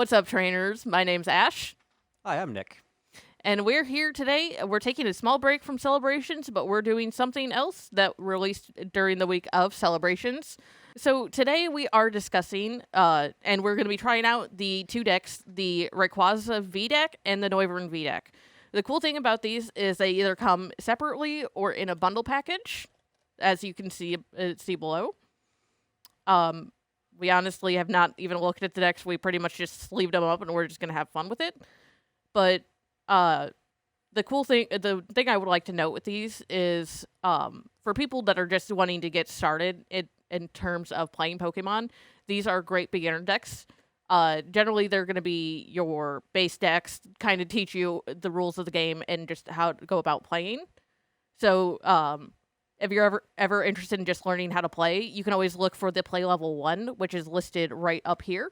What's up, trainers? My name's Ash, Hi, I'm Nick. and we're here today. We're taking a small break from celebrations, but we're doing something else that released during the week of celebrations. So today we are discussing, and we're going to be trying out the two decks, the Rayquaza V deck and the Noivern V deck. The cool thing about these is they either come separately or in a bundle package, as you can see below. We honestly have not even looked at the decks. We pretty much just sleeved them up, and we're just gonna have fun with it. But the thing I would like to note with these is, for people that are just wanting to get started in terms of playing Pokemon, these are great beginner decks. Generally, they're going to be your base decks, kind of teach you the rules of the game and just how to go about playing. So, if you're ever interested in just learning how to play, you can always look for the play level 1, which is listed right up here.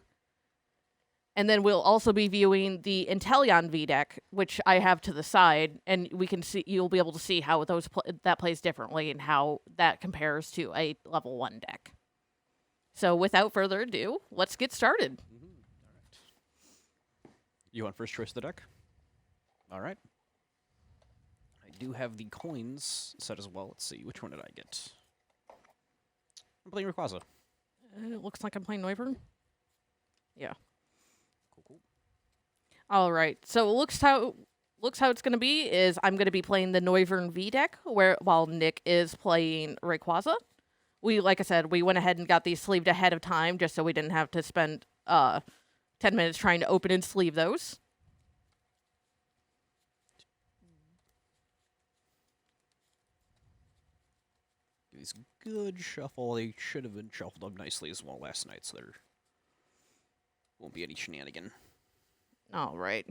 And then we'll also be viewing the Inteleon V deck, which I have to the side, and you'll be able to see how that plays differently and how that compares to a level 1 deck. So without further ado, let's get started. All right. You want first choice of the deck? All right. I do have the coins set as well. Let's see, which one did I get? I'm playing Rayquaza. It looks like I'm playing Noivern. Yeah. Cool. All right. So it looks how it's going to be is I'm going to be playing the Noivern V deck while Nick is playing Rayquaza. Like I said, we went ahead and got these sleeved ahead of time just so we didn't have to spend 10 minutes trying to open and sleeve those. Give these a good shuffle. They should have been shuffled up nicely as well last night, so there won't be any shenanigan. All right.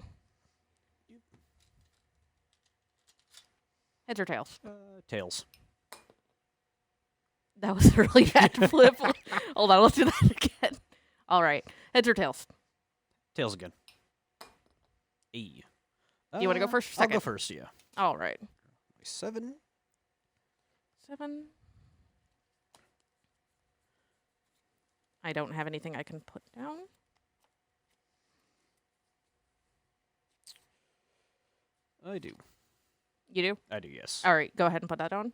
Heads or tails? Tails. That was a really bad flip. Hold on, let's do that again. All right. Heads or tails? Tails again. E. You want to go first or second? I'll go first, yeah. All right. 7. 7. I don't have anything I can put down. I do. You do? I do, yes. All right, go ahead and put that on.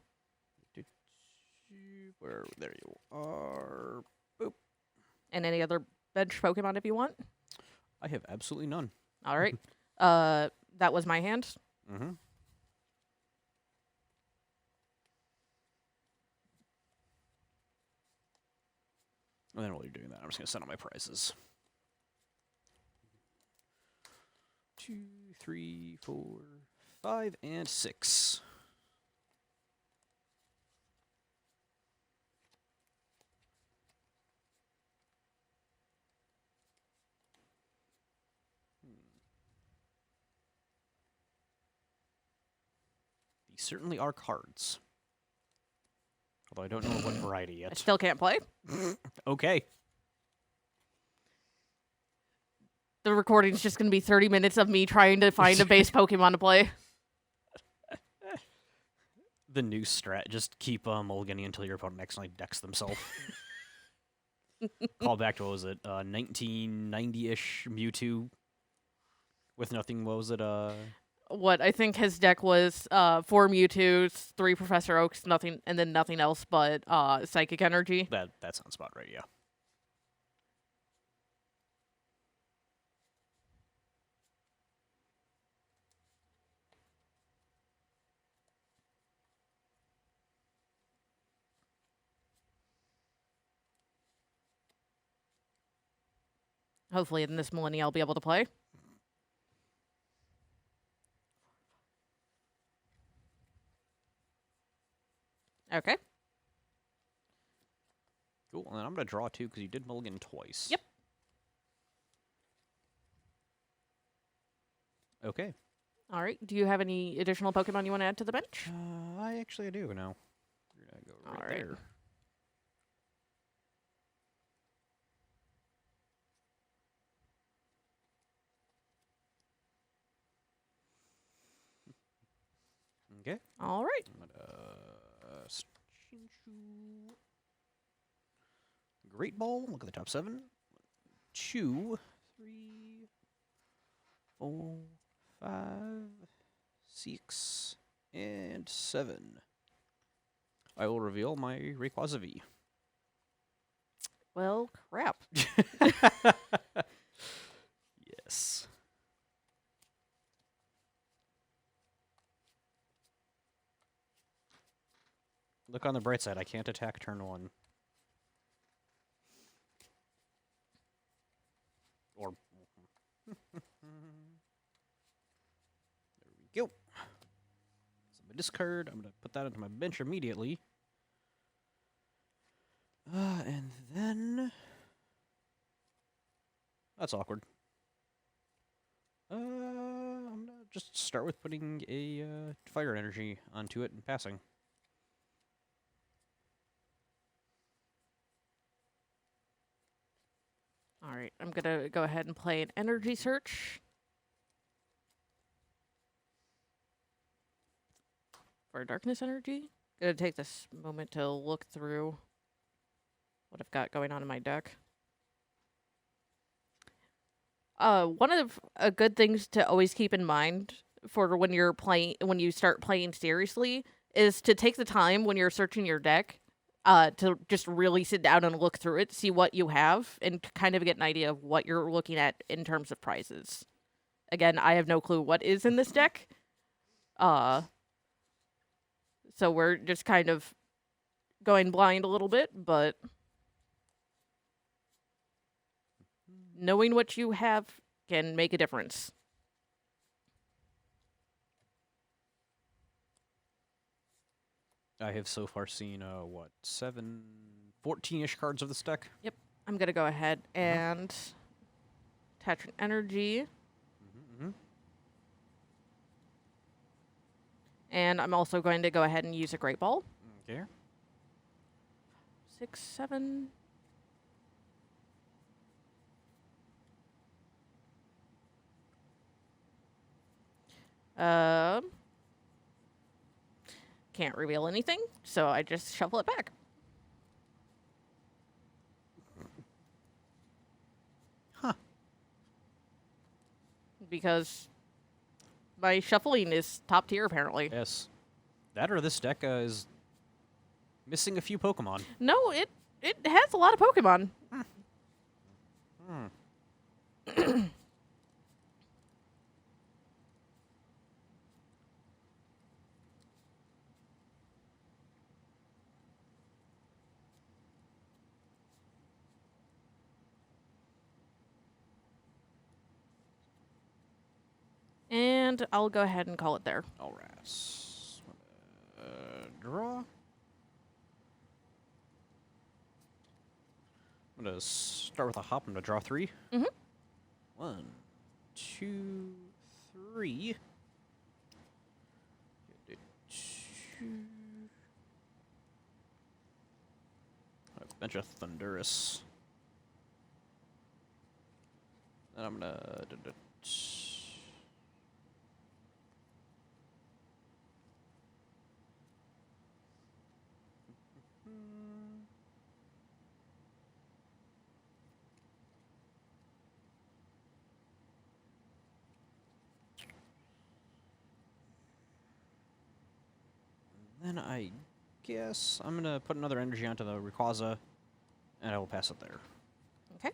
There you are. Boop. And any other bench Pokemon if you want. I have absolutely none. All right. That was my hand. Mm-hmm. And then while you're doing that, I'm just going to send out my prizes. 2, 3, 4, 5, and 6. These certainly are cards. Although I don't know what variety yet. I still can't play. Okay. The recording's just going to be 30 minutes of me trying to find a base Pokemon to play. The new strat, just keep mulliganing until your opponent accidentally decks themselves. Call back to, what was it, 1990-ish Mewtwo with nothing, what was it, What I think his deck was 4 Mewtwo's, 3 Professor Oaks, nothing, and then nothing else but Psychic Energy. That sounds about right, yeah. Hopefully in this millennia I'll be able to play. Okay. Cool, and then I'm going to draw 2 because you did mulligan twice. Yep. Okay. All right. Do you have any additional Pokemon you want to add to the bench? I actually do now. We're going to go right All right. there. Okay. All right. I'm gonna Chinchou. Great Ball. Look at the top 7. 2, 3, 4, 5, 6, and 7. I will reveal my Rayquaza V. Well, crap. Yes. Look on the bright side, I can't attack turn 1. Or... there we go. So my discard, I'm going to put that into my bench immediately. And then... That's awkward. I'm going to just start with putting a fire energy onto it and passing. All right, I'm going to go ahead and play an energy search. For darkness energy. Gonna take this moment to look through what I've got going on in my deck. One of good things to always keep in mind for when you start playing seriously is to take the time when you're searching your deck to just really sit down and look through it, see what you have, and kind of get an idea of what you're looking at in terms of prizes. Again, I have no clue what is in this deck. So we're just kind of going blind a little bit, but knowing what you have can make a difference. I have so far seen, 14-ish cards of this deck? Yep. I'm going to go ahead and attach an energy. And I'm also going to go ahead and use a Great Ball. Okay. 6, 7. Can't reveal anything, so I just shuffle it back. Huh. Because my shuffling is top tier, apparently. Yes. That or this deck is missing a few Pokemon. No, it has a lot of Pokemon. And I'll go ahead and call it there. All right. Draw. I'm going to start with a hop. I'm going to draw 3. 1, 2, 3. A bunch of Thundurus. Then I'm going to... Then I guess I'm going to put another energy onto the Rayquaza, and I will pass it there. Okay.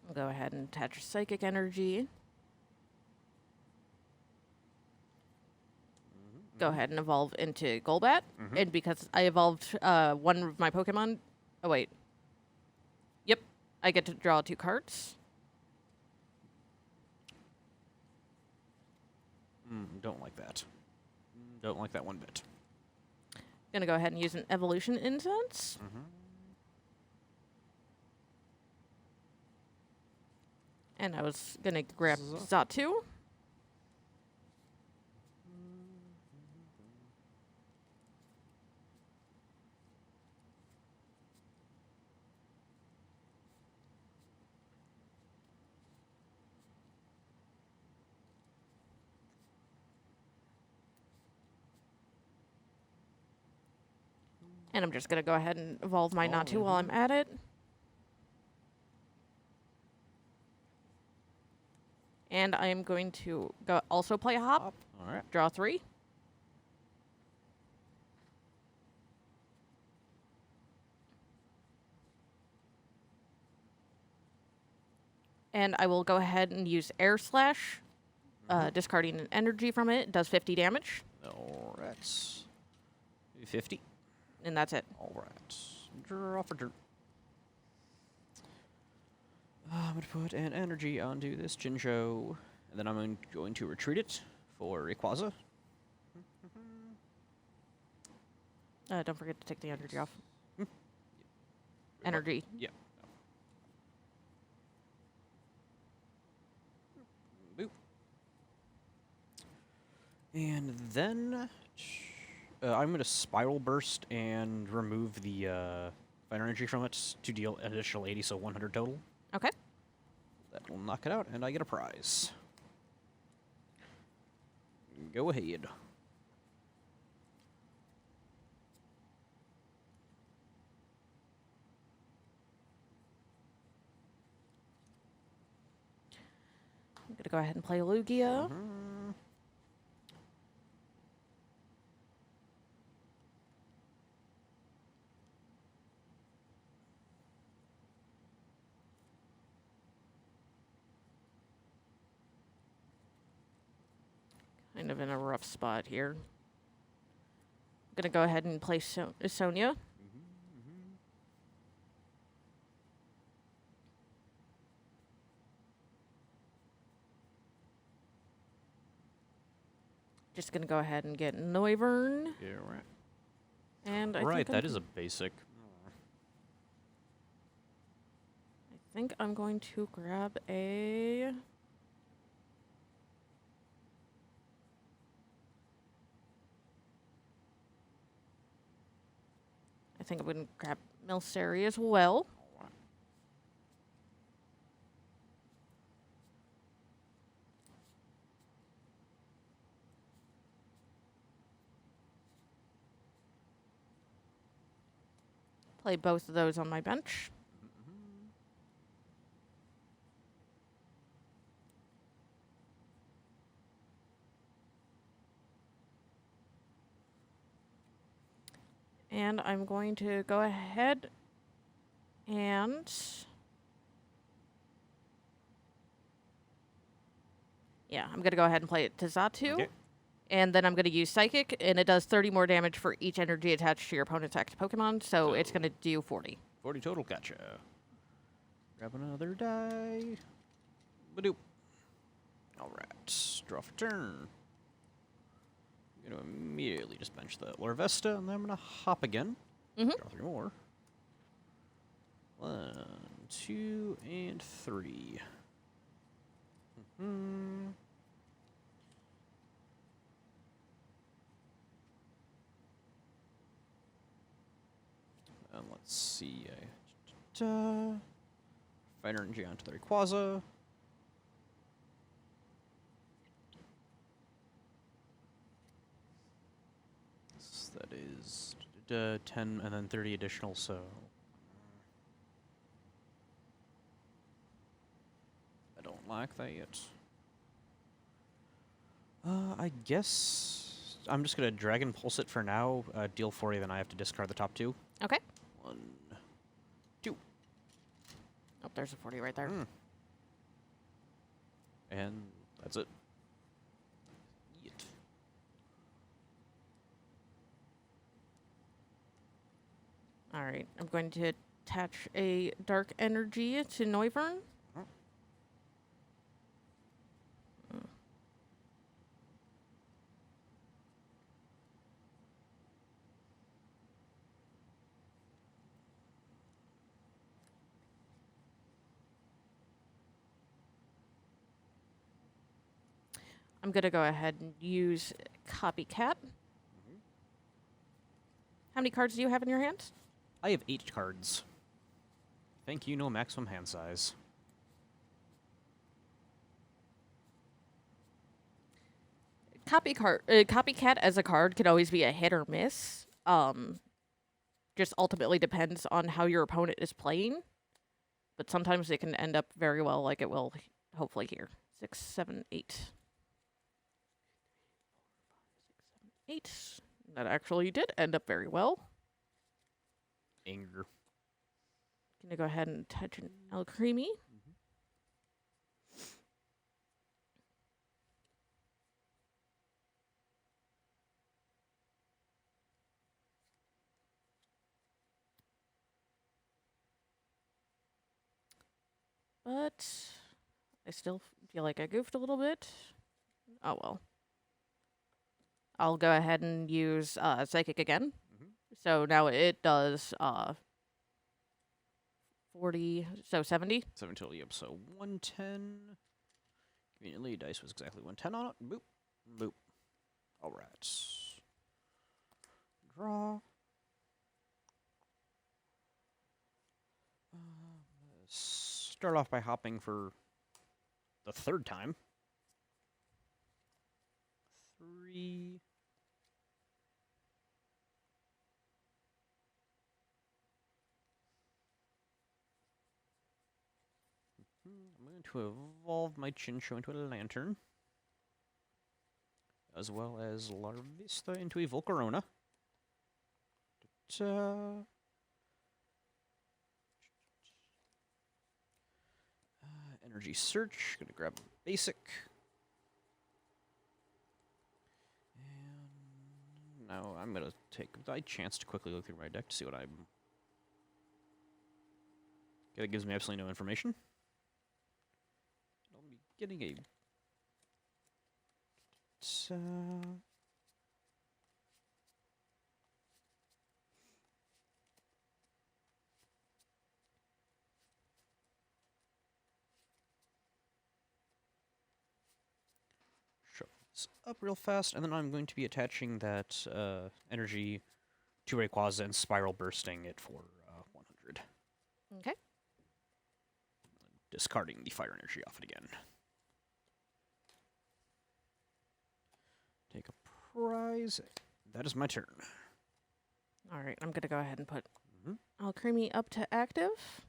I'll go ahead and attach Psychic Energy. Go ahead and evolve into Golbat. And because I evolved one of my Pokemon... Oh, wait. Yep. I get to draw 2 cards. Don't like that. Don't like that one bit. Gonna go ahead and use an Evolution Incense. And I was gonna grab Xatu. And I'm just going to go ahead and evolve my Oh, Natu while I'm at it. And I'm going to go also play a hop. All right. Draw 3. And I will go ahead and use Air Slash, discarding an energy from it. It does 50 damage, All right. 50. and that's it. All right. Draw for turn. I'm going to put an energy onto this Jinjo, and then I'm going to retreat it for Rayquaza. Don't forget to take the energy off. Energy. Yeah. Boop. And then I'm going to Spiral Burst and remove the Fire Energy from it to deal an additional 80, so 100 total. Okay. That will knock it out, and I get a prize. Go ahead. I'm going to go ahead and play Lugia. Kind of in a rough spot here. I'm going to go ahead and play Sonia. Just going to go ahead and get Noivern. Yeah, right. And I Right, think that is a basic. I think I'm going to grab a... I think I'm going to grab Milcery as well. Play both of those on my bench. And I'm going to go ahead and... Yeah, I'm going to go ahead and play it to Xatu. Okay. And then I'm going to use Psychic, and it does 30 more damage for each energy attached to your opponent's active Pokemon, so it's going to do 40. 40 total, gotcha. Grab another die. Badoop. Alright, draw for turn. I'm going to immediately just bench the Larvesta, and then I'm going to hop again. Mhm. Draw 3 more. 1, 2, and 3. And let's see. Fire Energy onto the Rayquaza. That is 10 and then 30 additional, so... I don't like that yet. I guess I'm just going to Dragon Pulse it for now, deal 40, then I have to discard the top 2. Okay. 1, 2. Oh, there's a 40 right there. And that's it. Yeet. All right. I'm going to attach a Dark Energy to Noivern. I'm going to go ahead and use Copycat. How many cards do you have in your hands? I have 8 cards. Thank you, no maximum hand size. Copycat as a card could always be a hit or miss. just ultimately depends on how your opponent is playing. But sometimes it can end up very well, like it will hopefully here. 6, 7, 8. 8. That actually did end up very well. Anger. Gonna go ahead and touch an Alcremie. But I still feel like I goofed a little bit. Oh well. I'll go ahead and use Psychic again. Mhm. So now it does 40, so 70. 7 total, yep. So 110. Conveniently, dice was exactly 110 on it. Boop. Boop. All right. Draw. Start off by hopping for the third time. 3. I'm going to evolve my Chinchou into a Lantern, as well as Larvista into a Volcarona. Energy Search. Gonna grab basic. And now I'm gonna take a chance to quickly look through my deck to see what I'm. That gives me absolutely no information. I'll be getting a. Shuffle this up real fast, and then I'm going to be attaching that energy to Rayquaza and Spiral Bursting it for 100. Okay. Discarding the Fire Energy off it again. Take a prize. That is my turn. All right. I'm gonna go ahead and put Mhm. Alcremie up to active.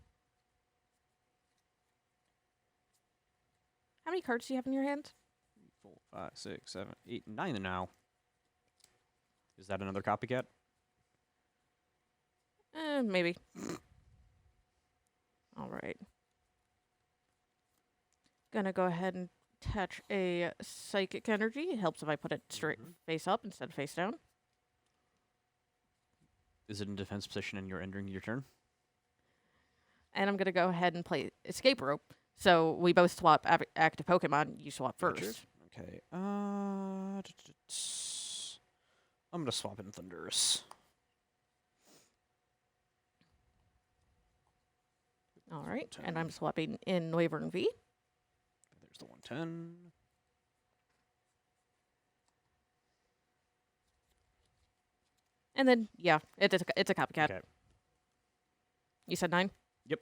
How many cards do you have in your hand? 4, 5, 6, 7, 8, 9 now. Is that another copycat? Maybe. All right. Gonna go ahead and attach a Psychic Energy. It helps if I put it straight face up instead of face down. Is it in defense position and you're entering your turn? And I'm gonna go ahead and play Escape Rope. So we both swap active Pokemon. You swap first. Gotcha. Okay. I'm gonna swap in Thundurus. All right. 110. And I'm swapping in Noivern V. There's the 110. And then, yeah, it's a copycat. Okay. You said 9? Yep.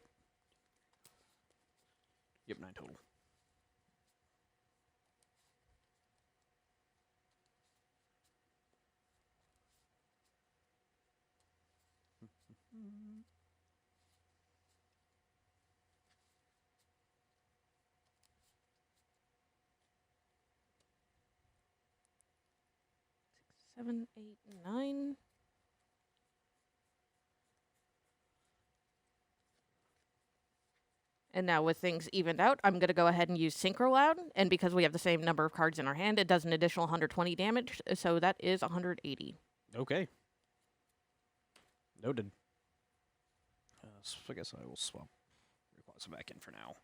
Yep, 9 total. Seven, 8, 9. And now with things evened out, I'm going to go ahead and use Synchro Loud. And because we have the same number of cards in our hand, it does an additional 120 damage. So that is 180. Okay. Noted. So I guess I will swap Rayquaza back in for now.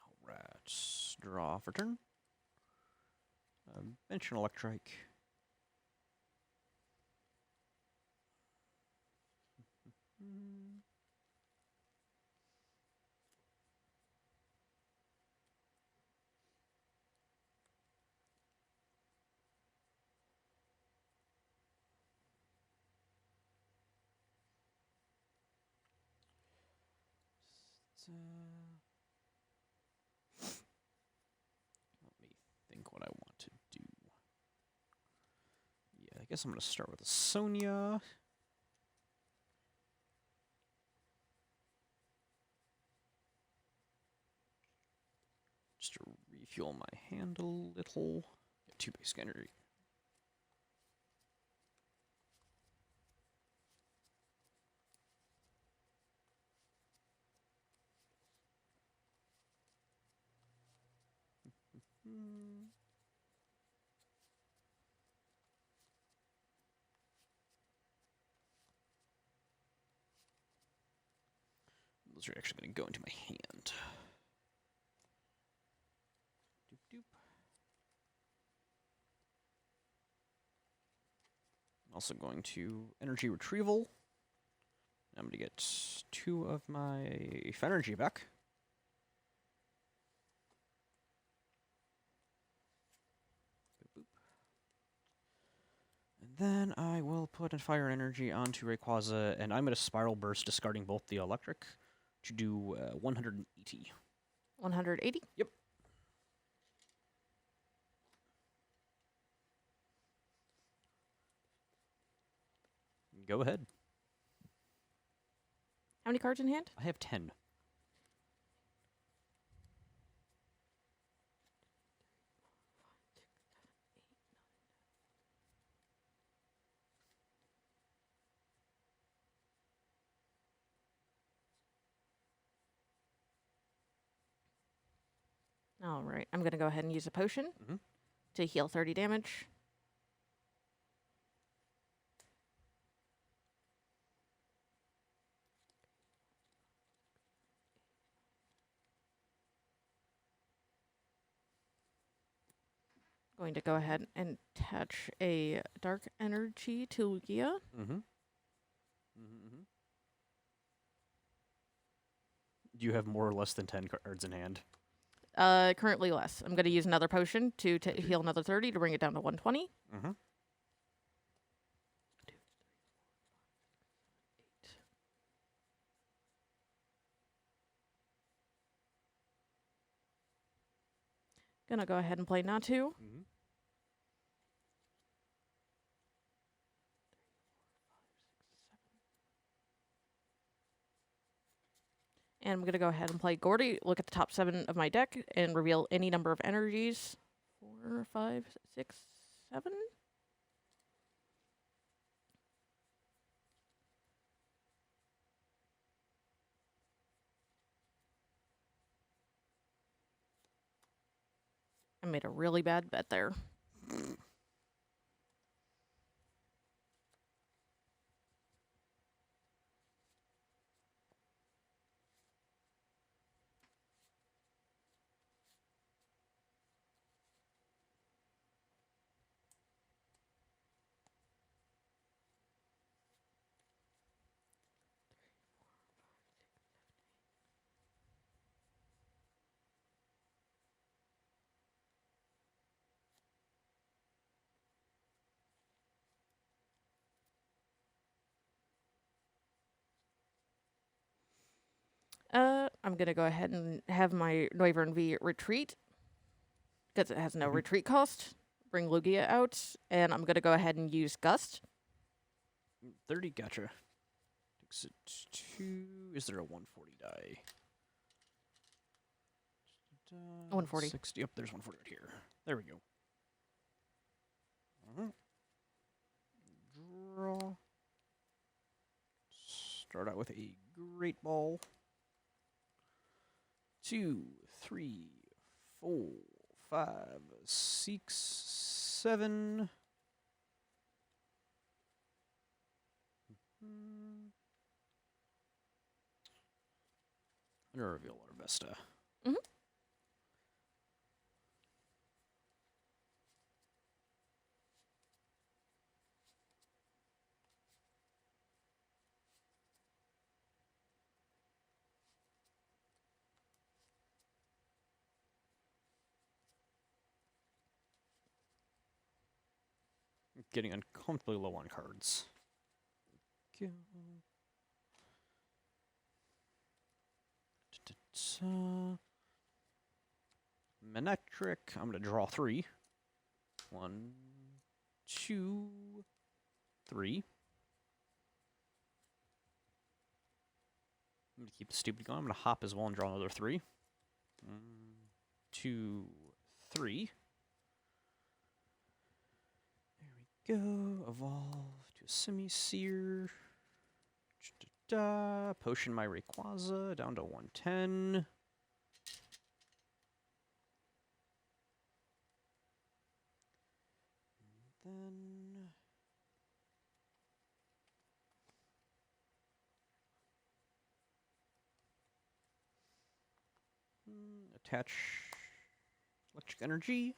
All right. Draw for turn. Bench an Electrike. Let me think what I want to do. Yeah, guess I'm going to start with a Sonia. Just to refuel my hand a little. Get 2 basic energy. Those are actually going to go into my hand. Doop, doop. Also going to energy retrieval. I'm going to get 2 of my energy back. Boop, boop. And then I will put a fire energy onto Rayquaza, and I'm going to spiral burst, discarding both the electric to do 180. 180? Yep. Go ahead. How many cards in hand? I have 10. All right. I'm going to go ahead and use a potion Mhm. to heal 30 damage. Going to go ahead and attach a dark energy to Lugia. Mm-hmm. Mm-hmm. Do you have more or less than 10 cards in hand? Currently less. I'm going to use another potion to heal another 30 to bring it down to 120. Mm-hmm. Gonna go ahead and play Natu. Mm-hmm. And I'm going to go ahead and play Gordy, look at the top 7 of my deck, and reveal any number of energies. 4, 5, 6, 7? I made a really bad bet there. I'm going to go ahead and have my Noivern V retreat, because it has no Mhm. retreat cost. Bring Lugia out, and I'm going to go ahead and use Gust. 30, gotcha. Takes it 2. Is there a 140 die? 140. 60. Yep, there's 140 right here. There we go. Draw. Start out with a Great Ball. 2, 3, 4, 5, 6, 7. I'm gonna reveal our Vesta. Mhm. Getting uncomfortably low on cards. Go. Manectric. I'm gonna draw 3. 1, 2, 3. I'm gonna keep the stupid going. I'm gonna hop as well and draw another 3. 1, 2, 3. There we go. Evolve to a Semi-Seer. Potion my Rayquaza down to 110. Then attach electric energy.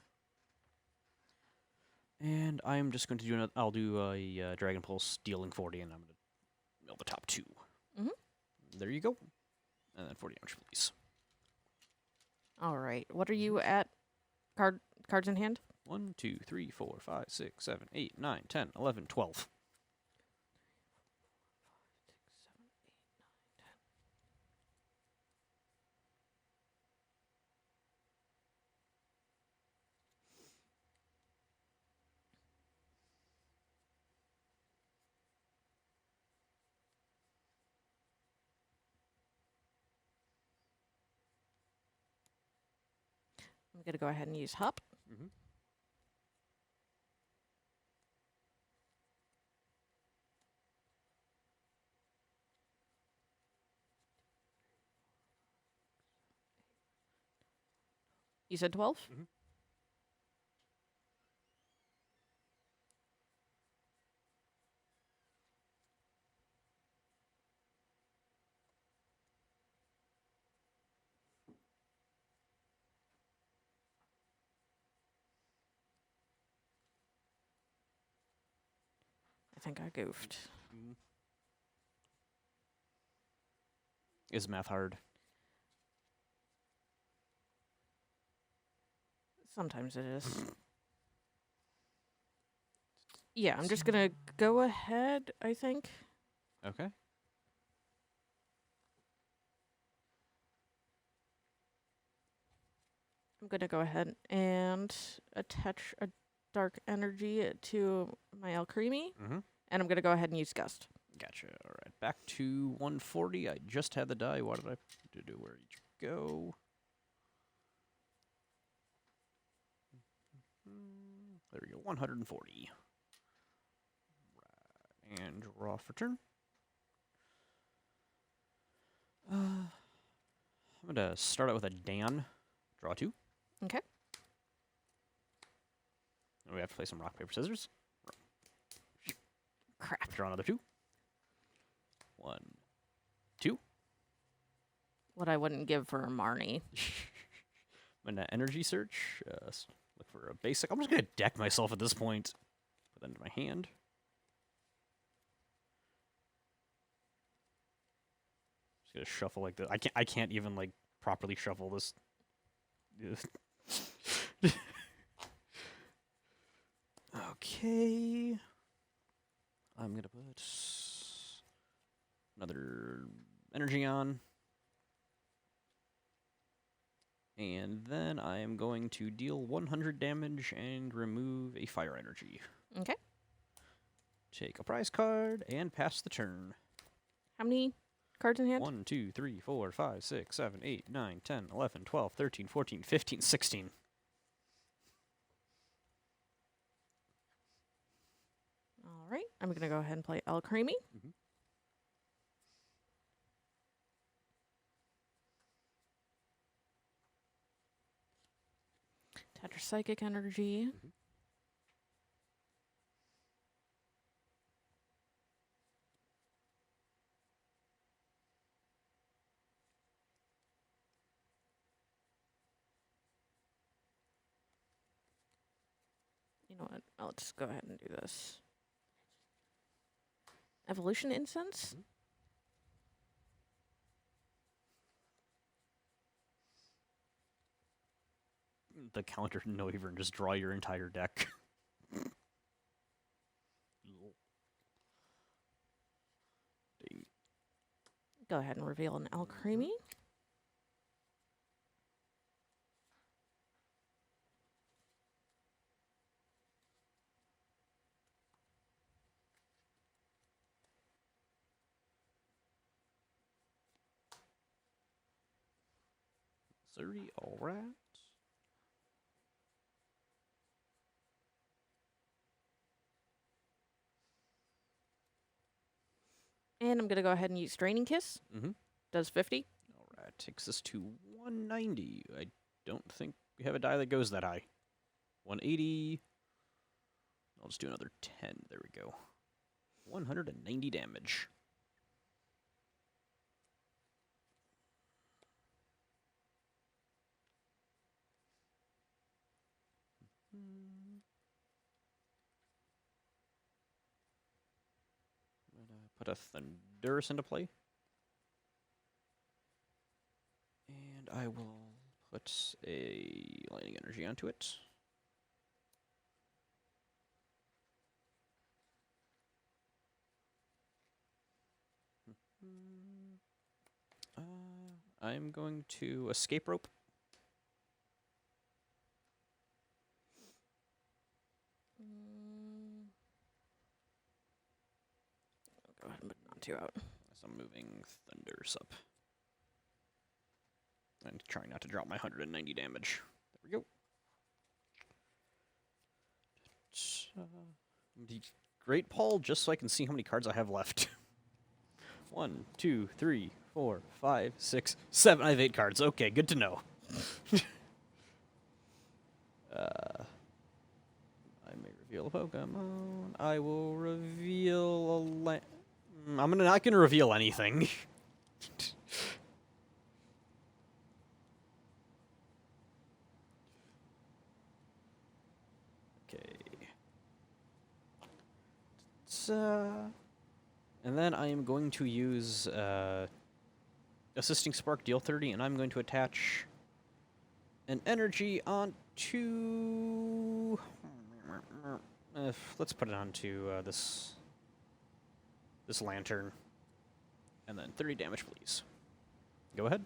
And I'm just going to do another. I'll do a Dragon Pulse dealing 40, and I'm going to mill the top 2. Mhm. There you go. And then 40 damage, please. All right. What are you at? Cards in hand? 1, 2, 3, 4, 5, 6, 7, 8, 9, 10, 11, 12. I'm going to go ahead and use Hop. Mm-hmm. You said 12? Mhm. I think I goofed. Is math hard? Sometimes it is. Yeah, I'm just going to go ahead, I think. Okay. I'm going to go ahead and attach a dark energy to my Alcremie, Mm-hmm. and I'm going to go ahead and use Gust. Gotcha. All right. Back to 140. I just had the die. What did I do? Where did you go? There we go. 140. Right. And draw for turn. I'm going to start out with a Dan. Draw 2. Okay. And we have to play some rock, paper, scissors. Crap. Draw another 2. 1, 2. What I wouldn't give for a Marnie. I'm going to energy search. Look for a basic. I'm just going to deck myself at this point. Put that into my hand. Just going to shuffle like this. I can't even like properly shuffle this. Okay. I'm going to put another energy on. And then I am going to deal 100 damage and remove a fire energy. Okay. Take a prize card and pass the turn. How many cards in hand? 1, 2, 3, 4, 5, 6, 7, 8, 9, 10, 11, 12, 13, 14, 15, 16. All right. I'm going to go ahead and play Alcremie. Mm-hmm. Attach Psychic Energy. Mm-hmm. You know what? I'll just go ahead and do this. Evolution Incense? The counter no even just draw your entire deck. Dang. Go ahead and reveal an Alcremie. 30, alright. And I'm gonna go ahead and use Draining Kiss. Mm-hmm. Does 50. Alright, takes us to 190. I don't think we have a die that goes that high. 180. I'll just do another 10. There we go. 190 damage. I'm gonna put a Thunderous into play. And I will put a Lightning Energy onto it. I'm going to Escape Rope. I'll go ahead and put on 2 out. So I'm moving Thunders up. And trying not to drop my 190 damage. There we go. The Great Paul, just so I can see how many cards I have left. 1, 2, 3, 4, 5, 6, 7. I have 8 cards. Okay, good to know. I may reveal a Pokemon. I will reveal a I'm not gonna reveal anything. Okay. And then I am going to use Assisting Spark, deal 30, and I'm going to attach an energy onto... let's put it onto this lantern. And then 30 damage, please. Go ahead.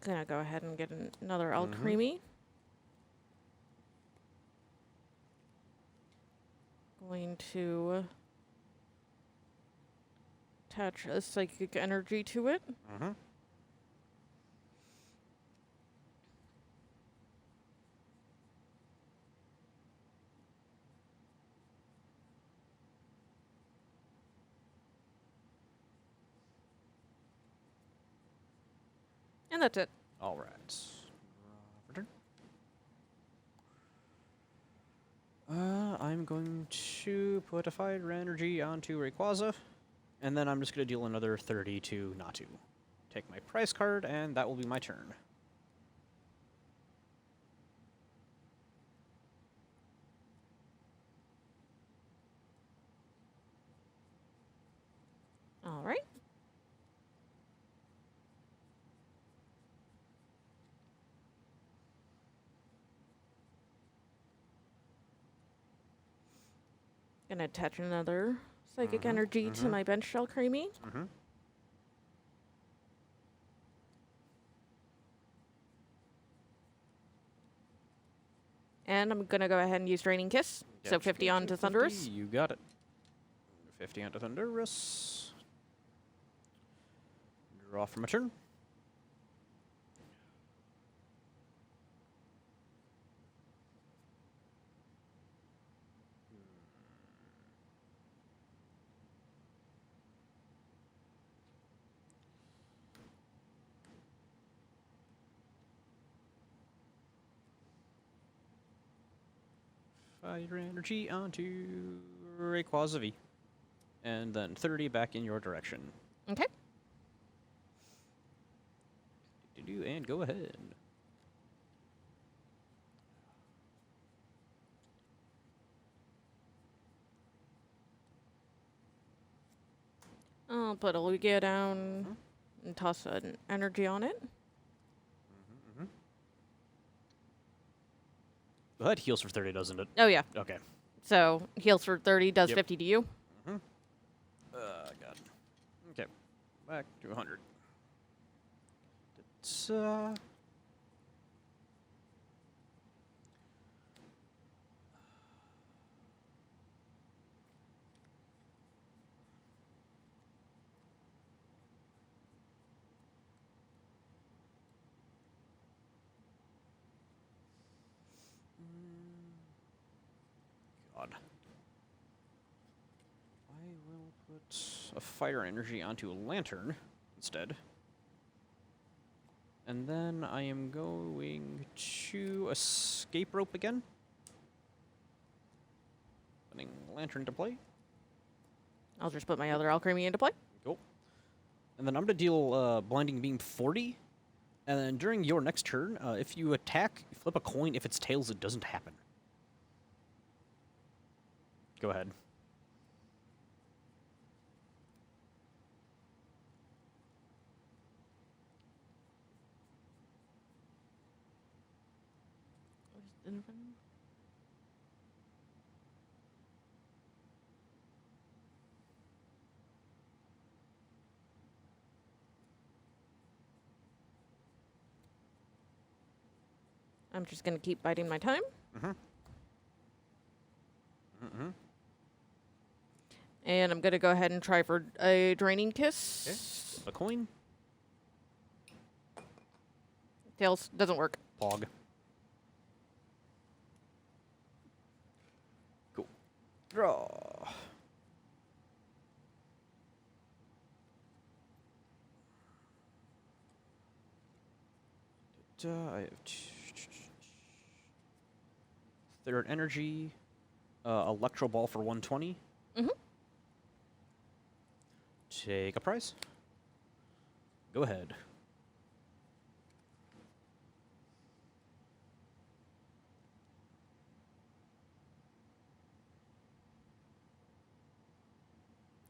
Gonna go ahead and get another Alcremie. Going to attach a Psychic Energy to it. And that's it. All right. I'm going to put a Fire Energy onto Rayquaza, and then I'm just going to deal another 30 to Natu. Take my prize card, and that will be my turn. All right. Gonna attach another Psychic Energy to my bench Alcremie. And I'm gonna go ahead and use Draining Kiss. Yeah, So 50 on to 50, Thundurus. You got it. 50 onto Thundurus. Draw for my turn. Fire Energy onto Rayquaza V. And then 30 back in your direction. Okay. And go ahead. I'll put a Lugia down and toss an energy on it. Well, that heals for 30, doesn't it? Oh, yeah. Okay. So heals for 30, does 50 to you. God. Okay. Back to 100. God. I will put a fire energy onto a lantern instead. And then I am going to escape rope again. Putting lantern to play. I'll just put my other alchemy into play. Cool. And then I'm going to deal blinding beam 40. And then during your next turn, if you attack, flip a coin. If it's tails, it doesn't happen. Go ahead. I'm just going to keep biding my time. And I'm going to go ahead and try for a Draining Kiss. Okay. Flip a coin. Tails doesn't work. Pog. Cool. Draw. I have third energy, electro ball for 120. Take a prize. Go ahead.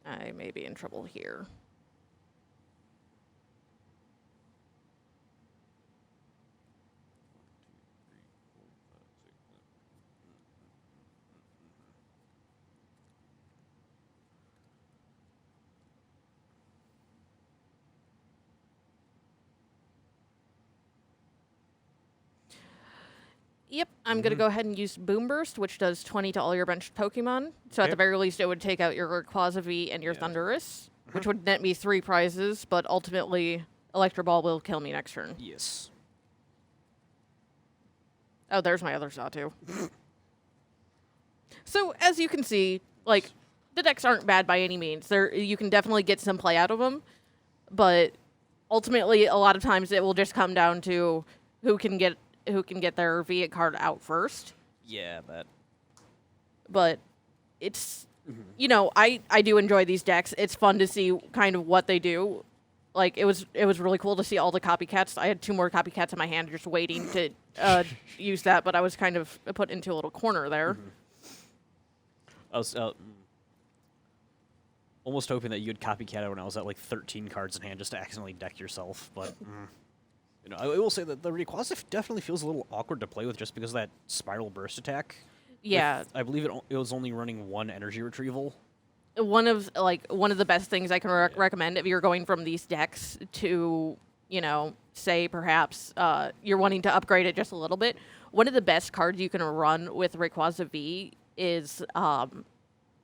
I may be in trouble here. Yep, I'm going to go ahead and use Boom Burst, which does 20 to all your benched Pokemon. So at Okay. the very least, it would take out your Rayquaza V and your Thundurus, which would net me 3 prizes, but ultimately, Electro Ball will kill me next turn. Yes. Oh, there's my other Xatu. So, as you can see, like, the decks aren't bad by any means. You can definitely get some play out of them, but ultimately, a lot of times it will just come down to who can get their V card out first. Yeah, that. But it's, you know, I do enjoy these decks. It's fun to see kind of what they do. Like, it was really cool to see all the copycats. I had 2 more copycats in my hand just waiting to use that, but I was kind of put into a little corner there. I was almost hoping that you'd copycat it when I was at like 13 cards in hand just to accidentally deck yourself, but you know, I will say that the Rayquaza definitely feels a little awkward to play with just because of that spiral burst attack. Yeah. I believe it was only running 1 energy retrieval. One of the best things I can recommend if you're going from these decks to, you know, say perhaps you're wanting to upgrade it just a little bit. One of the best cards you can run with Rayquaza V is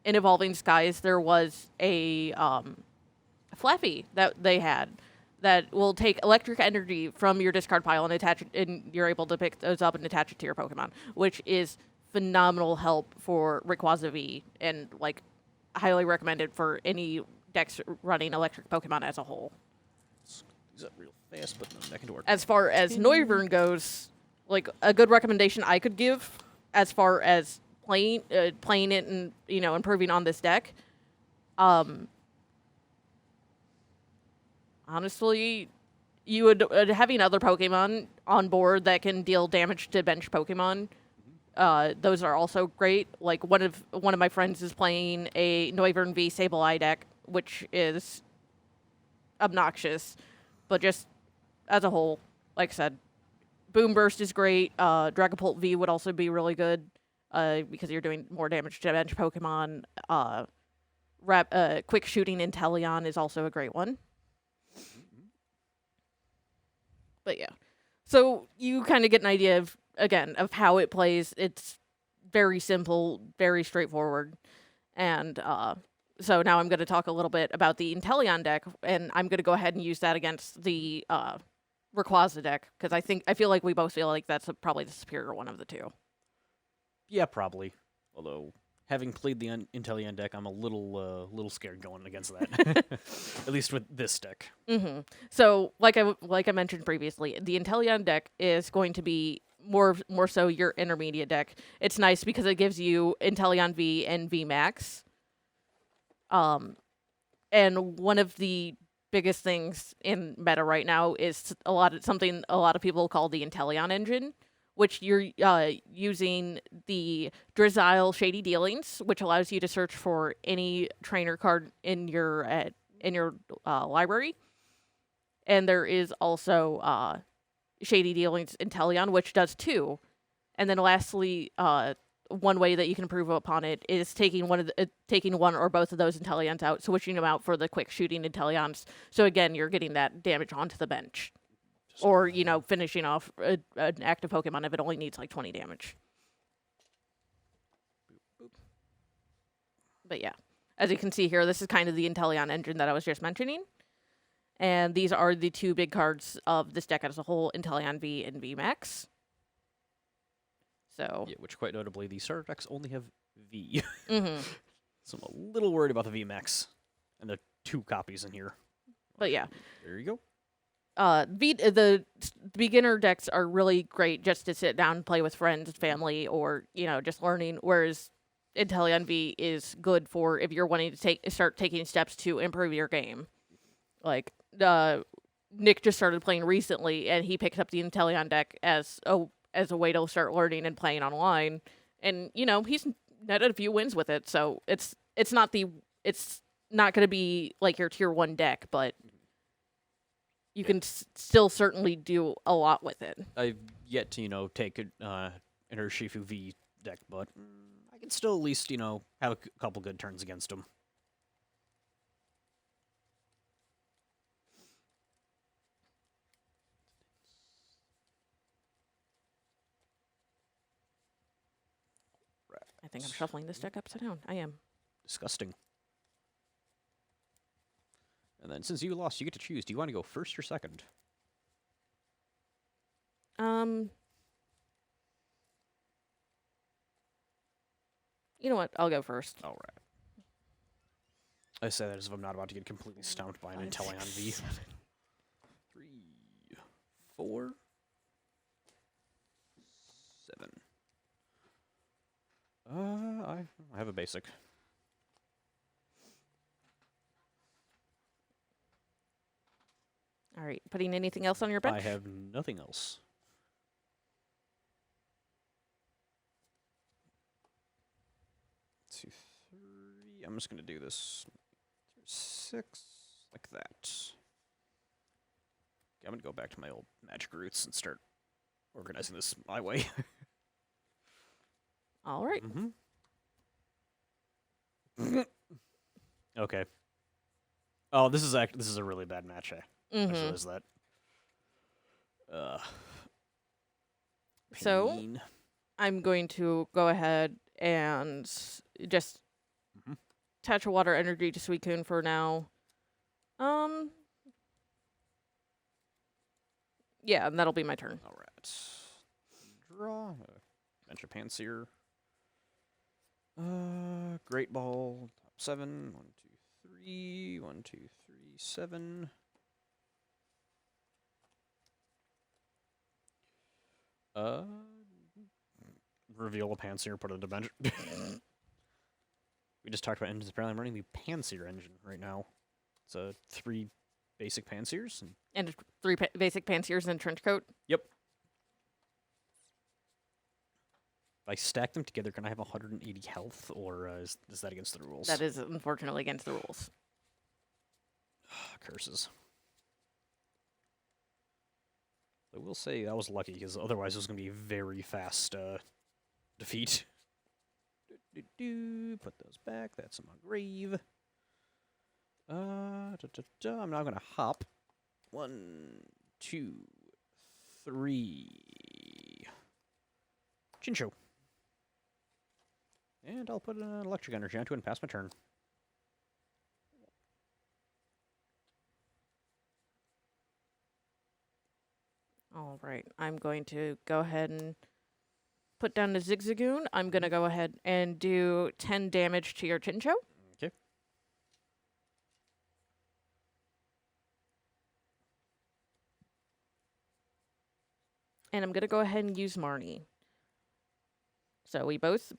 in Evolving Skies. There was a Flaffy that they had that will take electric energy from your discard pile and attach it, and you're able to pick those up and attach it to your Pokemon, which is phenomenal help for Rayquaza V, and like highly recommended for any decks running electric Pokemon as a whole. Is that real fast? But back into our As far as Noivern goes, like a good recommendation I could give as far as playing it and, you know, improving on this deck, honestly, you would having other Pokemon on board that can deal damage to bench Pokemon. Those are also great. Like one of my friends is playing a Noivern V Sableye deck, which is obnoxious, but just as a whole, like I said, Boom Burst is great. Dragapult V would also be really good because you're doing more damage to bench Pokemon. Quick Shooting Inteleon is also a great one. But yeah. So you kind of get an idea of, again, of how it plays. It's very simple, very straightforward. And so now I'm going to talk a little bit about the Inteleon deck, and I'm going to go ahead and use that against the Rayquaza deck, because I feel like we both feel like that's probably the superior one of the two. Yeah, probably. Although, having played the Inteleon deck, I'm a little scared going against that. At least with this deck. Mm-hmm. So, like I mentioned previously, the Inteleon deck is going to be more so your intermediate deck. It's nice because it gives you Inteleon V and V Max. And one of the biggest things in meta right now is something a lot of people call the Inteleon engine, which you're using the Drizzile Shady Dealings, which allows you to search for any trainer card in your library. And there is also Shady Dealings Inteleon, which does two. And then lastly, one way that you can improve upon it is taking one or both of those Inteleons out, switching them out for the quick shooting Inteleons. So again, you're getting that damage onto the bench. Or, finishing off an active Pokemon if it only needs like 20 damage. But yeah, as you can see here, this is kind of the Inteleon engine that I was just mentioning. And these are the two big cards of this deck as a whole, Inteleon V and V Max. So Yeah, which quite notably, the starter decks only have V. Mm-hmm. So I'm a little worried about the VMAX and the 2 copies in here. But yeah. There you go. The beginner decks are really great just to sit down and play with friends, family, or just learning. Whereas Inteleon V is good for if you're wanting to start taking steps to improve your game. Like Nick just started playing recently, and he picked up the Inteleon deck as a way to start learning and playing online. And he's netted a few wins with it. So it's not going to be like your tier 1 deck, but you can still certainly do a lot with it. I've yet to, take an Urshifu V deck, but I can still at least, have a couple good turns against him. I think I'm shuffling this deck upside down. I am. Disgusting. And then since you lost, you get to choose. Do you want to go first or second? You know what? I'll go first. All right. I say that as if I'm not about to get completely stomped by an Inteleon V. 3, 4, 7. I have a basic. All right. Putting anything else on your bench? I have nothing else. Two, 3. I'm just going to do this. 6, like that. I'm going to go back to my old magic roots and start organizing this my way. All right. Mm-hmm. Okay. Oh, this is a really bad match. I realize that. So Pain. I'm going to go ahead and just attach a water energy to Suicune for now. Yeah, and that'll be my turn. All right. Draw. Bench of Panseer. Great Ball. Top 7. 1, 2, 3. 1, 2, 3, 7. Reveal a Panseer, put it into bench. We just talked about engines. Apparently, I'm running the Panseer engine right now. It's 3 basic Panseers. And 3 basic Panseers and Trenchcoat? Yep. If I stack them together, can I have 180 health, or is that against the rules? That is unfortunately against the rules. Curses. I will say that was lucky, because otherwise it was going to be a very fast defeat. Put those back. That's in my grave. I'm now going to hop. 1, 2, 3. Chincho. And I'll put an electric energy onto it and pass my turn. All right. I'm going to go ahead and put down the Zigzagoon. I'm going to go ahead and do 10 damage to your Chincho. Okay. And I'm going to go ahead and use Marnie. So we both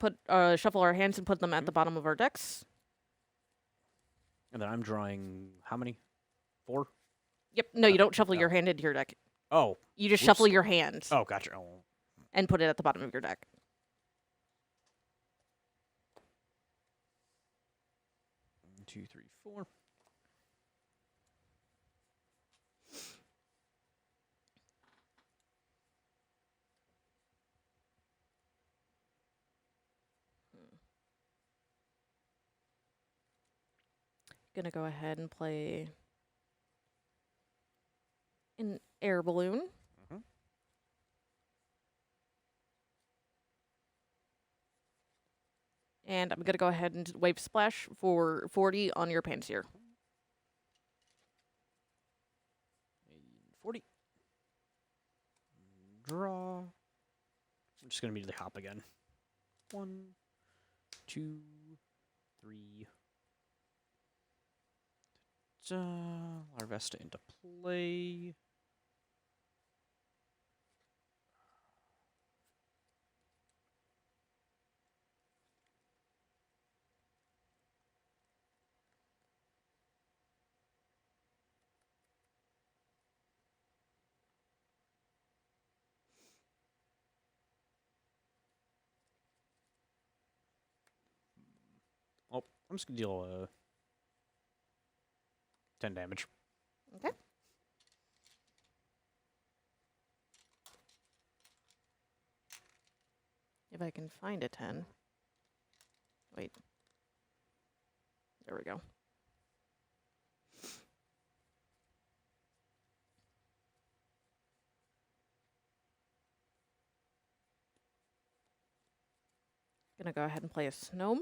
shuffle our hands and put them at the bottom of our decks. And then I'm drawing how many? 4? Yep. No, you don't shuffle no. your hand into your deck. Oh. You just Whoops. shuffle your hands Oh, gotcha. Oh. and put it at the bottom of your deck. 1, 2, 3, 4. Gonna go ahead and play an air balloon. Mhm. And I'm gonna go ahead and wave splash for 40 on your Panseer. 40. Draw. I'm just going to immediately hop again. 1, 2, 3. Larvesta into play. Oh, I'm just going to deal 10 damage. Okay. If I can find a 10. Wait. There we go. Gonna go ahead and play a Snome.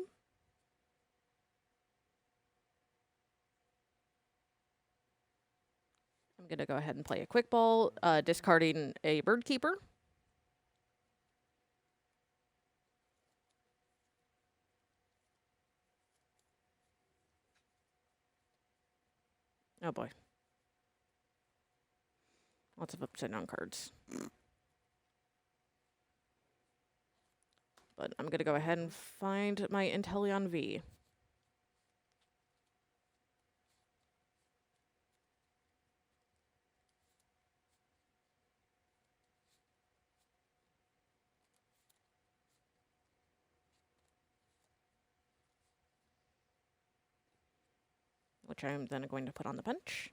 I'm gonna go ahead and play a Quick Ball, discarding a Bird Keeper. Oh boy. Lots of upside down cards. But I'm gonna go ahead and find my Inteleon V. Which I'm then going to put on the bench.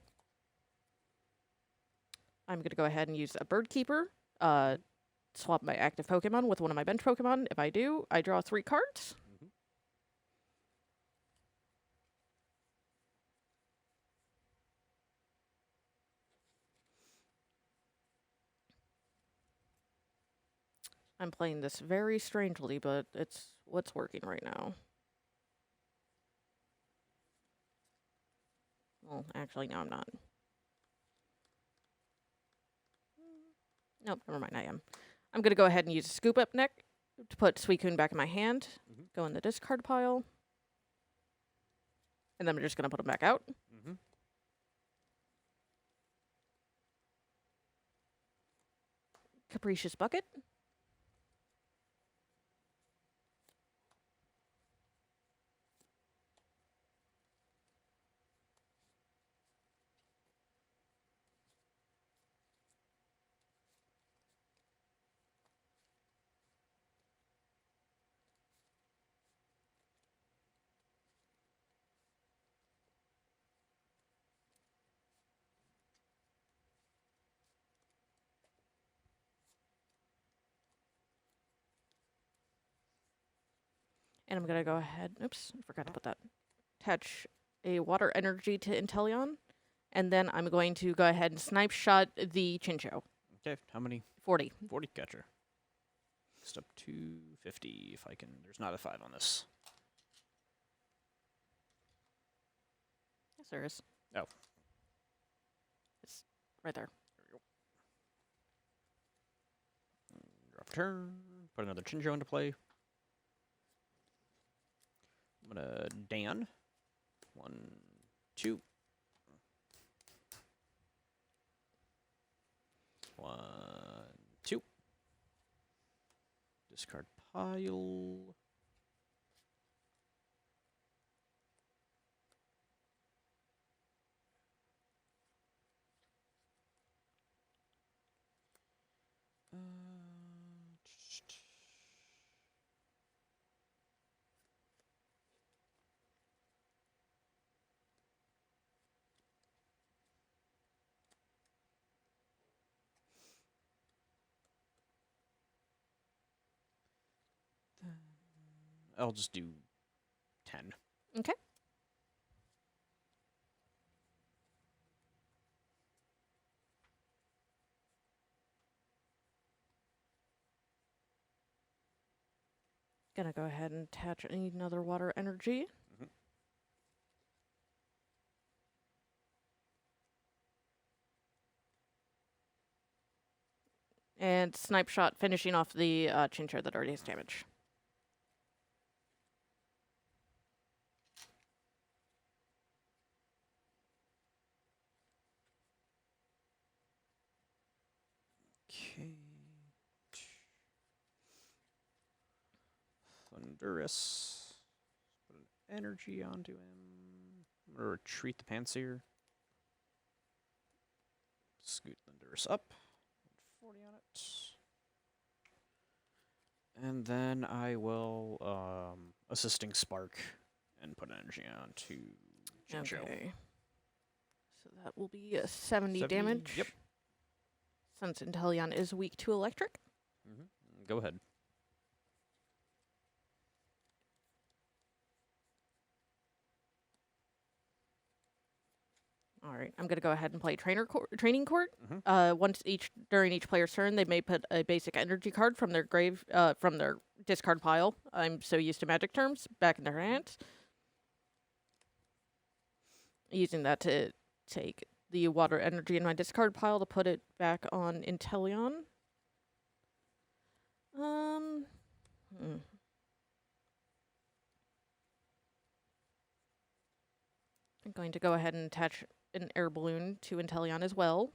I'm going to go ahead and use a Bird Keeper, swap my active Pokemon with one of my bench Pokemon. If I do, I draw 3 cards. Mm-hmm. I'm playing this very strangely, but it's what's working right now. Well, actually, no, I'm not. Nope, never mind, I am. I'm going to go ahead and use a Scoop Up Neck to put Suicune back in my hand, go in the discard pile, and then I'm just going to put them back out. Mm-hmm. Capricious Bucket. And I'm going to go ahead, oops, I forgot to put that. Attach a Water Energy to Inteleon. And then I'm going to go ahead and Snipe Shot the Chincho. Okay, how many? 40. 40, gotcha. Next up to 50, if I can. There's not a 5 on this. Yes, there is. Oh. It's right there. Drop a turn. Put another Chinjo into play. I'm gonna Dan. 1, 2. 1, 2. Discard pile. I'll just do 10. Okay. Gonna go ahead and attach another water energy. Mhm. And Snipe Shot finishing off the Chinchar that already has damage. Okay. Thunderous. Put an energy onto him. I'm gonna retreat the Panseer. Scoot Thunderous up. 40 on it. And then I will assisting Spark and put energy on to Chincho. Okay. So that will be a 70 70, damage. yep. Since Inteleon is weak to electric. Go ahead. All right, I'm gonna go ahead and play Training Court. Mhm. Once during each player's turn, they may put a basic energy card from their from their discard pile. I'm so used to Magic terms back in their hands. Using that to take the water energy in my discard pile to put it back on Inteleon. I'm going to go ahead and attach an air balloon to Inteleon as well.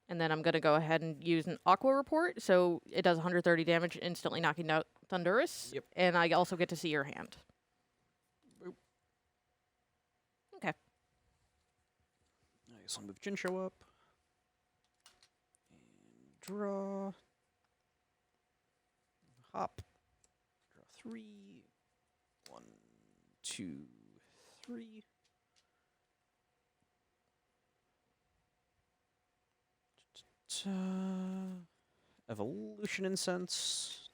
And then I'm going to go ahead and use an Aqua Report, so it does 130 damage, instantly knocking out Thunderous. Yep. And I also get to see your hand. Boop. Okay. Nice. I'll move Chincho up. And draw. Hop. Draw 3. 1, 2, 3. Evolution Incense.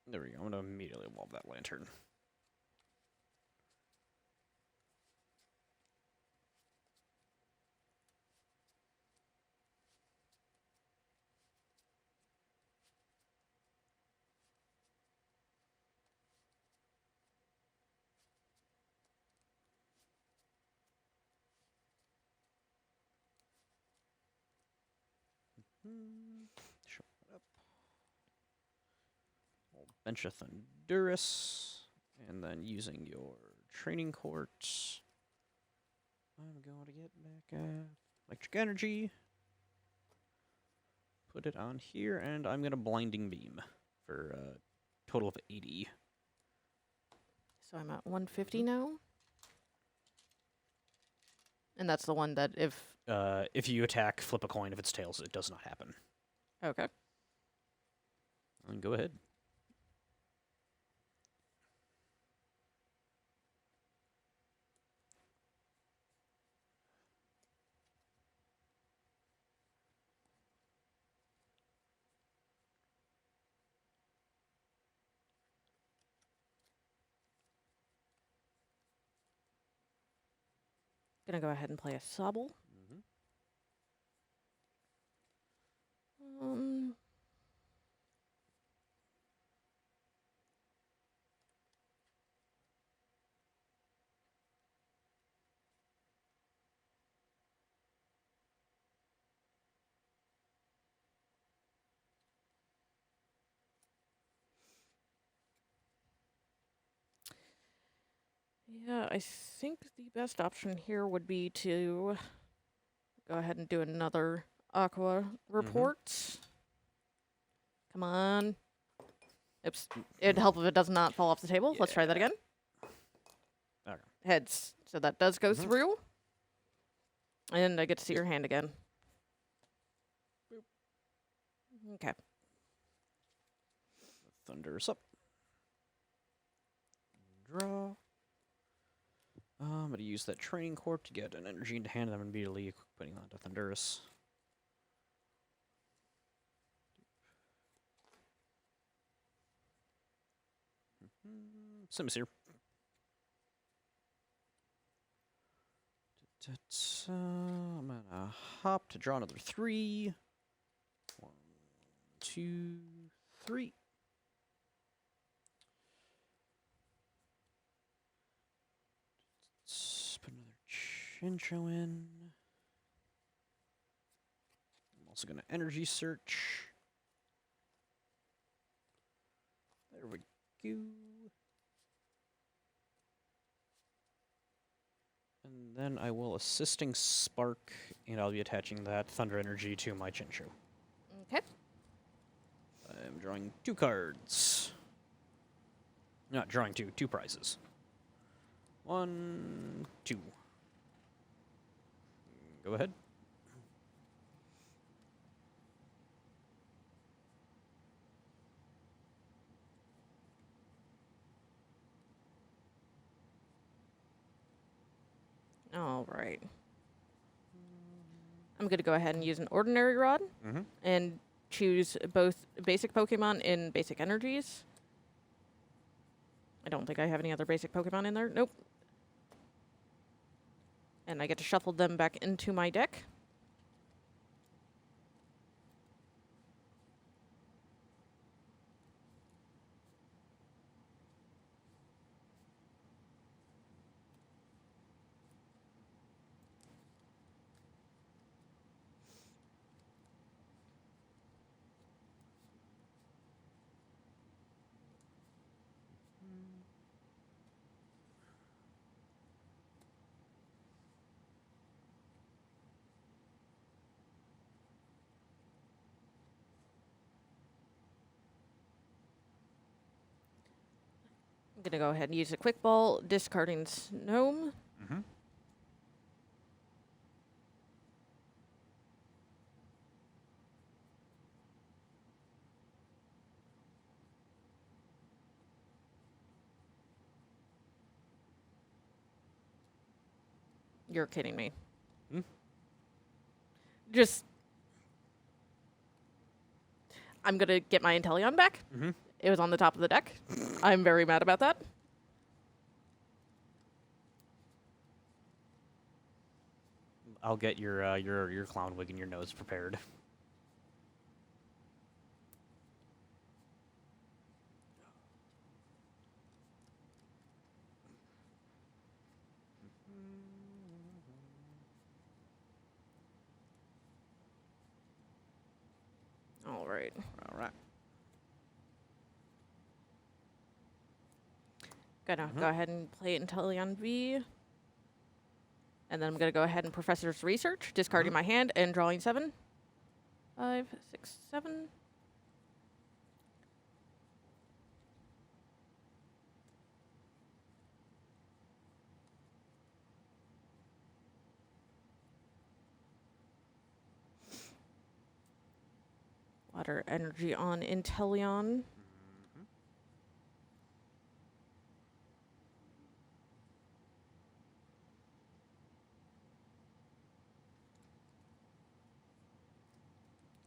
There we go. I'm going to immediately evolve that lantern. Show that up. I'll bench a Thunderous, and then using your Training Court, I'm going to get back Electric Energy. Put it on here, and I'm going to Blinding Beam for a total of 80. So I'm at 150 now. And that's the one that If you attack, flip a coin. If it's tails, it does not happen. Okay. And go ahead. Gonna go ahead and play a Sobble. Mm-hmm. Um, yeah, I think the best option here would be to go ahead and do another Aqua report. Come on. Oops. It'd help if it does not fall off the table. Let's try that again. Okay. Heads. So that does go through. And I get to see your hand again. Okay. Thunder's up. Draw. I'm going to use that training corp to get an energy into hand, and I'm immediately putting on to Thunderous. Simisear. I'm going to hop to draw another 3. 1, 2, 3. Let's put another Chinchou in. I'm also going to energy search. There we go. And then I will Assisting Spark, and I'll be attaching that Thunder Energy to my Chinchou. Okay. I'm drawing 2 cards. Not drawing 2 prizes. 1, 2. Go ahead. All right. I'm going to go ahead and use an Ordinary Rod and choose both basic Pokemon in basic energies. I don't think I have any other basic Pokemon in there. Nope. And I get to shuffle them back into my deck. I'm going to go ahead and use a Quick Ball, discarding Gnome. You're kidding me. Just... I'm going to get my Inteleon back. It was on the top of the deck. I'm very mad about that. I'll get your clown wig and your nose prepared. All right. All right. Gonna go ahead and play Inteleon V. And then I'm gonna go ahead and Professor's Research, discarding my hand and drawing 7. 5, 6, 7. Water energy on Inteleon.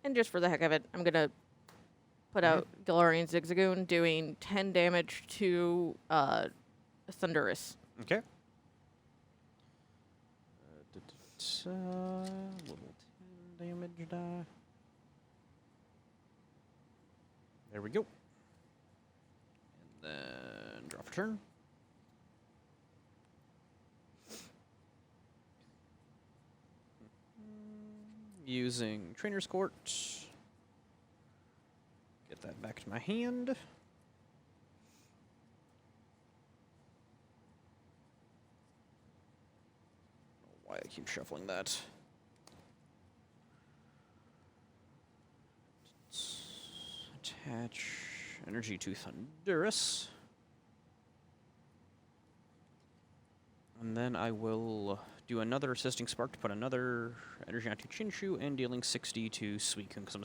And just for the heck of it, I'm going to put out Galarian Zigzagoon, doing 10 damage to Thunderous. Okay. Little 10 damage die. There we go. And then draw for turn. Using Trainer's Court. Get that back to my hand. Why I keep shuffling that. Attach energy to Thundurus. And then I will do another Assisting Spark to put another energy onto Chinchu and dealing 60 to Suicune because I'm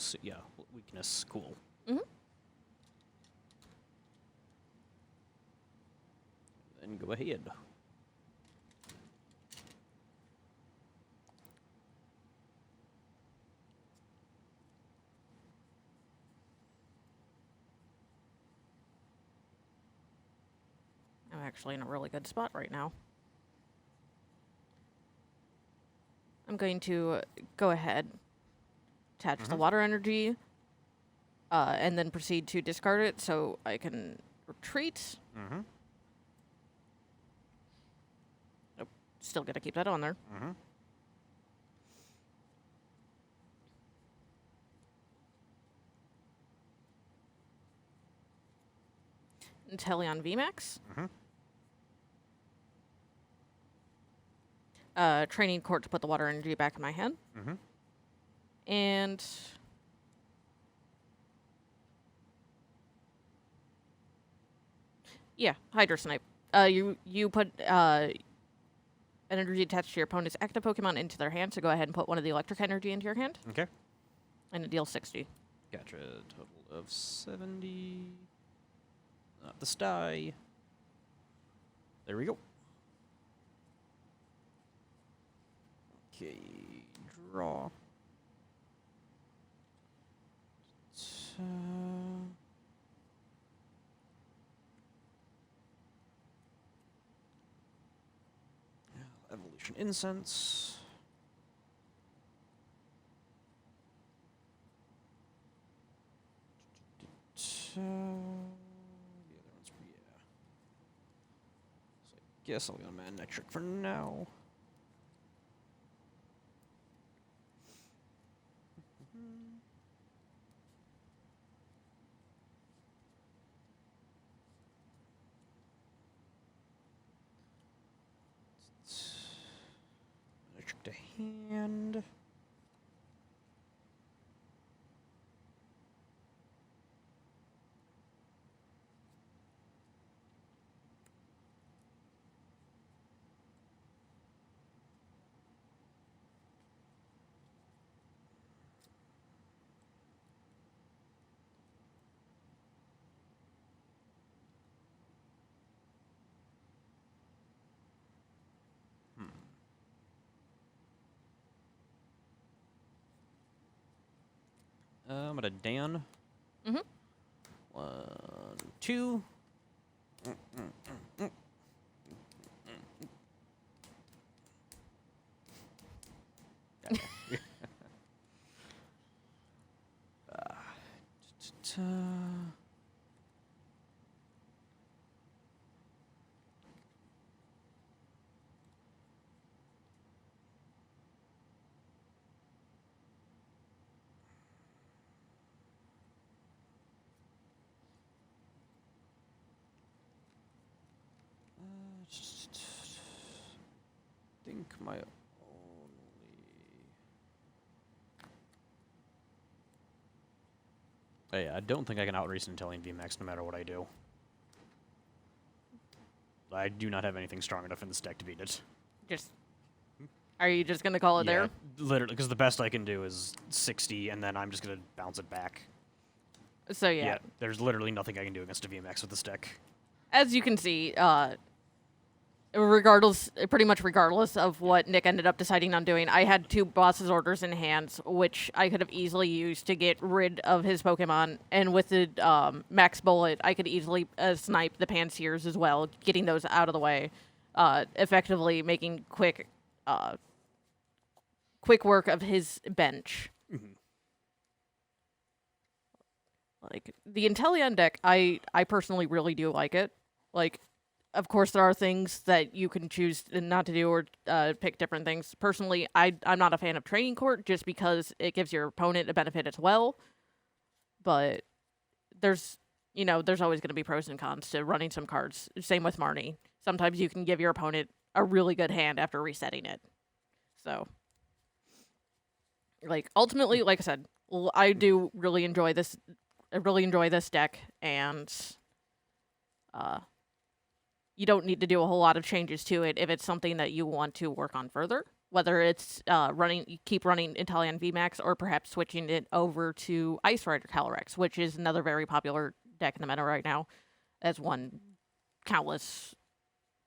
weakness. Cool. Mm-hmm. Then go ahead. I'm actually in a really good spot right now. I'm going to go ahead, attach the water energy, and then proceed to discard it so I can retreat. Mm-hmm. Nope, still gonna keep that on there. Mm-hmm. Inteleon VMAX. Mm-hmm. Training Court to put the water energy back in my hand. Mm-hmm. And yeah, Hydro Snipe. You put energy attached to your opponent's active Pokemon into their hand, so go ahead and put one of the electric energy into your hand. Okay. And it deals 60. Gotcha. Total of 70. Not the sty. There we go. Okay, draw. Evolution Incense. The other one's, yeah. So I guess I'll go Manectric for now. Manectric to hand. I'm gonna Dan. Mm-hmm. 1, 2. Think my only. Oh, yeah, I don't think I can outrace Inteleon VMAX no matter what I do. I do not have anything strong enough in this deck to beat it. Are you just gonna call it there? Literally, because the best I can do is 60, and then I'm just gonna bounce it back. So yeah, there's literally nothing I can do against a VMAX with this deck. as you can see, pretty much regardless of what Nick ended up deciding on doing, I had 2 boss's orders in hands, which I could have easily used to get rid of his Pokemon. And with the Max Bullet, I could easily snipe the Panseers as well, getting those out of the way, effectively making quick quick work of his bench. Mhm. Like the Inteleon deck, I personally really do like it. Like, of course, there are things that you can choose not to do or pick different things. Personally, I'm not a fan of Training Court just because it gives your opponent a benefit as well. But there's always going to be pros and cons to running some cards. Same with Marnie. Sometimes you can give your opponent a really good hand after resetting it. So, like, ultimately, like I said, I do really enjoy this. I really enjoy this deck, and you don't need to do a whole lot of changes to it if it's something that you want to work on further. Whether it's keep running Inteleon VMAX, or perhaps switching it over to Ice Rider Calyrex, which is another very popular deck in the meta right now, has won countless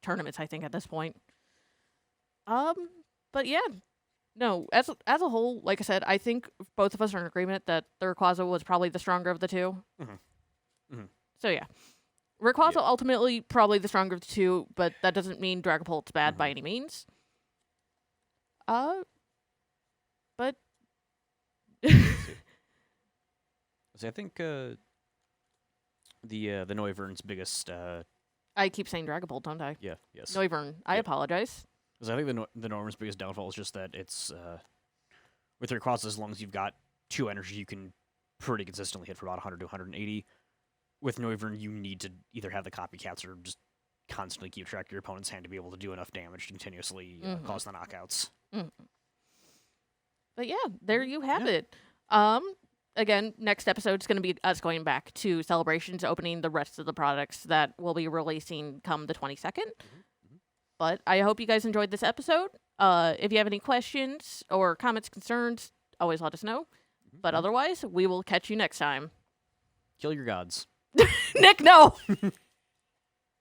tournaments, I think, at this point. But yeah, no, as a whole, like I said, I think both of us are in agreement that the Rayquaza was probably the stronger of the two. So yeah, Rayquaza ultimately probably the stronger of the two, but that doesn't mean Dragapult's bad by any means. But So I think the Noivern's biggest I keep saying Dragapult, don't I? yes. Noivern, I Yeah. apologize. Because I think the Noivern's biggest downfall is just that it's with Rayquaza, as long as you've got 2 energy, you can pretty consistently hit for about 100 to 180. With Noivern, you need to either have the copycats or just constantly keep track of your opponent's hand to be able to do enough damage to continuously cause the knockouts. But yeah, there you have Yeah. it. Again, next episode is going to be us going back to Celebrations, opening the rest of the products that we'll be releasing come the 22nd. But I hope you guys enjoyed this episode. If you have any questions or comments, concerns, always let us know. But otherwise, we will catch you next time. Kill your gods. Nick, no!